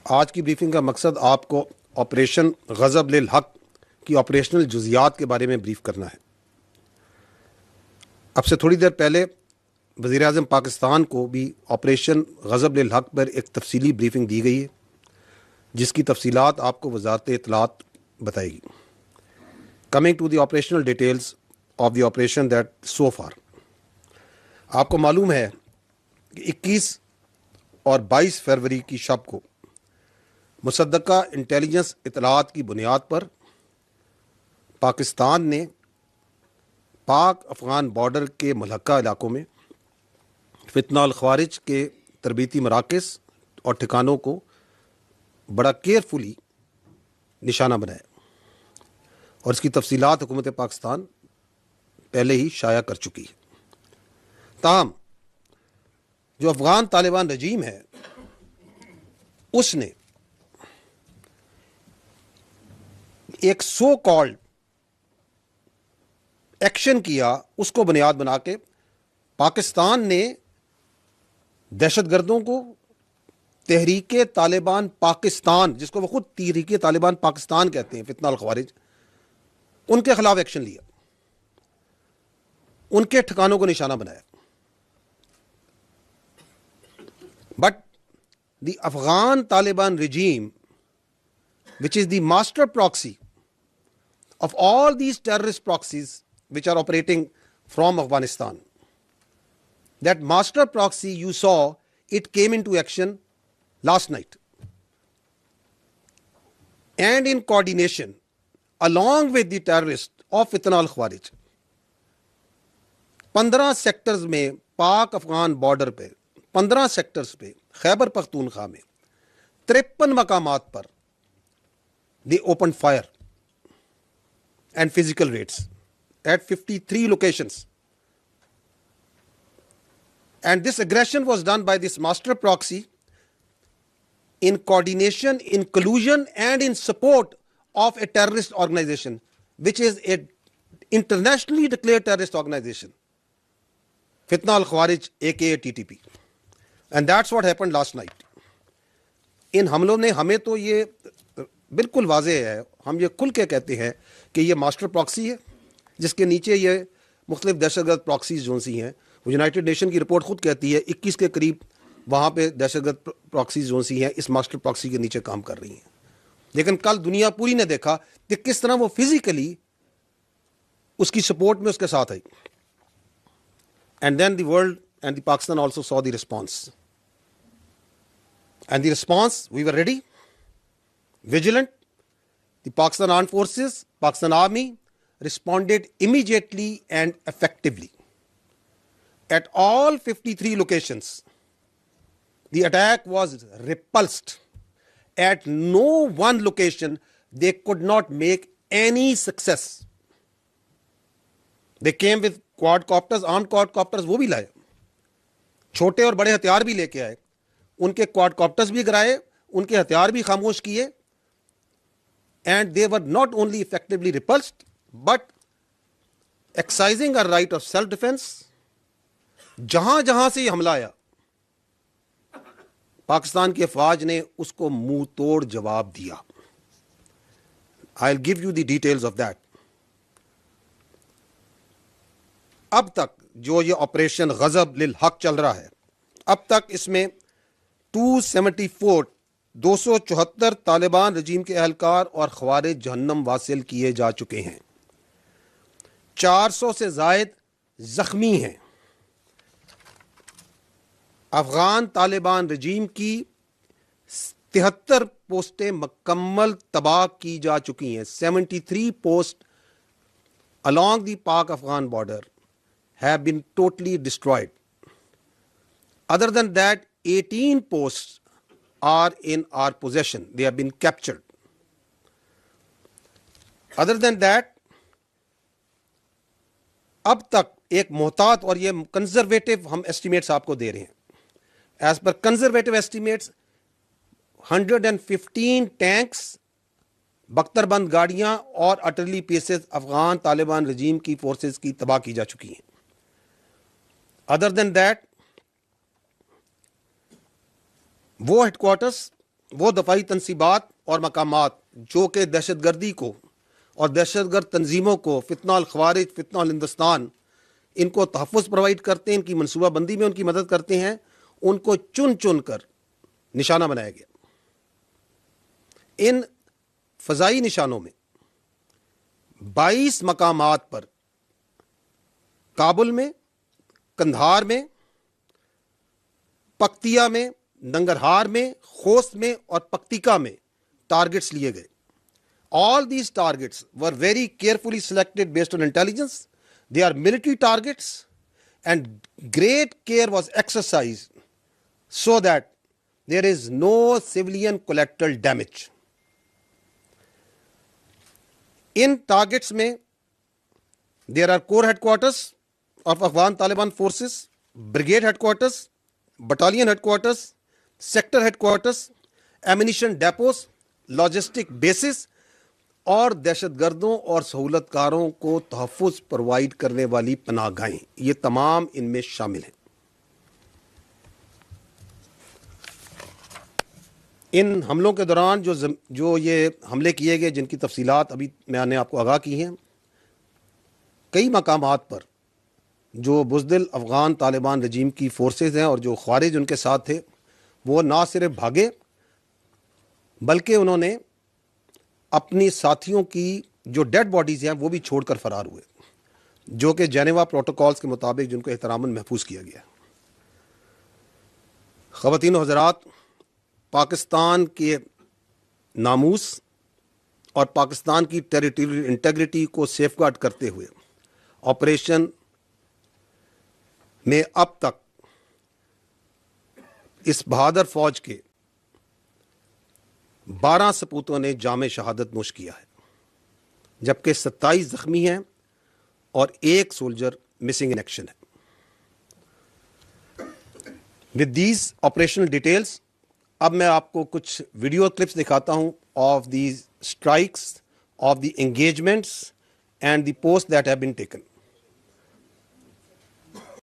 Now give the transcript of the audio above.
आज की ब्रीफिंग का मकसद आपको ऑपरेशन गज़ब लिल हक की ऑपरेशनल जुज़ियात के बारे में ब्रीफ करना है। अब से थोड़ी देर पहले वज़ीर आज़म पाकिस्तान को भी ऑपरेशन गज़ब लिल हक पर एक तफसीली ब्रीफिंग दी गई है, जिसकी तफसीलात आपको वज़ारत इत्तलात बताएगी। Coming to the operational details of the operation that so far, आपको मालूम है कि 21 और 22 फरवरी की शब को मुसद्दका इंटेलिजेंस इतलात की बुनियाद पर पाकिस्तान ने पाक अफ़गान बॉर्डर के मुल्हका इलाकों में फितना ख़वारिज के तरबीती मराकज़ और ठिकानों को बड़ा केयरफुली निशाना बनाया और इसकी तफसीलात हुकूमत पाकिस्तान पहले ही शाया कर चुकी है। ताहम जो अफ़गान तालिबान रजीम है, उसने एक सो कॉल्ड एक्शन किया, उसको बुनियाद बना के पाकिस्तान ने दहशतगर्दों को तहरीके तालिबान पाकिस्तान, जिसको वो खुद तहरीके तालिबान पाकिस्तान कहते हैं, फितना अल ख़वारिज, उनके खिलाफ एक्शन लिया, उनके ठिकानों को निशाना बनाया। But the Afghan Taliban regime, which is the master proxy of all these terrorist proxies which are operating from Afghanistan, that master proxy you saw, it came into action last night, and in coordination along with the terrorists of Fitna al-Khawarij, 15 sectors में पाक Afghan border पे 15 sectors पे खैबर पख्तूनख्वा में 53 मकामात पर they opened fire and physical raids at 53 locations, and this aggression was done by this master proxy in coordination, in collusion and in support of a terrorist organization which is a internationally declared terrorist organization, Fitna al-Khawarij aka TTP, and that's what happened last night. इन हमलों ने, हमें तो ये बिल्कुल वाज़ेह है, हम ये खुल के कहते हैं कि ये मास्टर प्रॉक्सी है, जिसके नीचे ये मुख्तलिफ दहशतगर्द प्रॉक्सीज जो सी हैं, वो यूनाइटेड नेशन की रिपोर्ट खुद कहती है 21 के करीब वहाँ पे दहशतगर्द प्रॉक्सीज जो सी हैं इस मास्टर प्रॉक्सी के नीचे काम कर रही हैं। लेकिन कल दुनिया पूरी ने देखा कि किस तरह वो फिजिकली उसकी सपोर्ट में उसके साथ आई, and then the world and the Pakistan also saw the response, and the response, we were ready, vigilant. The Pakistan Armed Forces, Pakistan Army responded immediately and effectively. At all 53 locations, the attack was repulsed. At no one location, they could not make any success. They came with quadcopters, armed quadcopters, वो भी लाए, छोटे और बड़े हथियार भी लेके आए, उनके क्वाडकॉप्टर्स भी गिराए, उनके हथियार भी खामोश किए, and they were not only effectively repulsed but exercising a right of self defence. जहां जहां से हमला आया, पाकिस्तान की अफवाज ने उसको मुंह तोड़ जवाब दिया। I will give you the details of that. अब तक जो ये ऑपरेशन गजब लिल हक चल रहा है, अब तक इसमें 274 तालिबान रजीम के एहलकार और ख्वारिज जहन्नम वासिल किए जा चुके हैं, 400 से जायद जख्मी हैं। अफगान तालिबान रजीम की 73 पोस्टें मुकम्मल तबाह की जा चुकी हैं। 73 post along the Pak Afghan border have been totally destroyed. Other than that, 18 posts are in our possession. They have been captured. Other than that, अब तक एक मोहतात, और ये कंजर्वेटिव हम एस्टिमेट्स आपको दे रहे हैं, as per conservative estimates 115 tanks, बख्तरबंद गाड़ियां और अटरली पीसेस अफगान तालिबान रजीम की फोर्सेस की तबाह की जा चुकी हैं। अदर देन दैट, वो हेडक्वार्टर्स वो दफाई तनसीबात और मकामात जो कि दहशतगर्दी को और दहशतगर्द तंजीमों को, फितना अल खवारिज, फितना अल हिंदुस्तान, इनको तहफ़्फ़ुज़ प्रोवाइड करते हैं, इनकी मनसूबाबंदी में उनकी मदद करते हैं, उनको चुन चुन कर निशाना बनाया गया। इन फ़ज़ाई निशानों में 22 मकामात पर काबुल में, कंधार में, पक्तिया में, नंगरहार में, खोस्त में और पक्तिका में टारगेट्स लिए गए। All these targets were very carefully selected based on intelligence. They are military targets, and great care was exercised so that there is no civilian collateral damage. In targets में there are corps headquarters of Afghan Taliban forces, brigade headquarters, battalion headquarters, sector headquarters, ammunition depots, logistic bases और दहशतगर्दों और सहूलतकारों को तहफ़्फ़ुज़ provide करने वाली पनाहगाहें, ये तमाम इनमें शामिल हैं। इन हमलों के दौरान जो ये हमले किए गए, जिनकी तफसीलात अभी मैंने आपको आगाह की हैं, कई मकामात पर जो बुज़दिल अफ़गान तालिबान रजीम की फ़ोर्सेस हैं और जो ख़वारिज उनके साथ थे, वो ना सिर्फ भागे बल्कि उन्होंने अपनी साथियों की जो डेड बॉडीज़ हैं वो भी छोड़कर फ़रार हुए, जो कि जेनेवा प्रोटोकॉल्स के मुताबिक जिनको एहतरामन महफूज किया गया। ख़वातीन व हज़रात, पाकिस्तान के नामूस और पाकिस्तान की टेरिटोरियल इंटेग्रिटी को सेफगार्ड करते हुए ऑपरेशन में अब तक इस बहादुर फौज के 12 सपूतों ने जामे शहादत नोश किया है, जबकि 27 जख्मी हैं और 1 सोल्जर मिसिंग इन एक्शन है। विद दीज ऑपरेशनल डिटेल्स, अब मैं आपको कुछ वीडियो क्लिप्स दिखाता हूं of these strikes, of the engagements and the post that have been taken.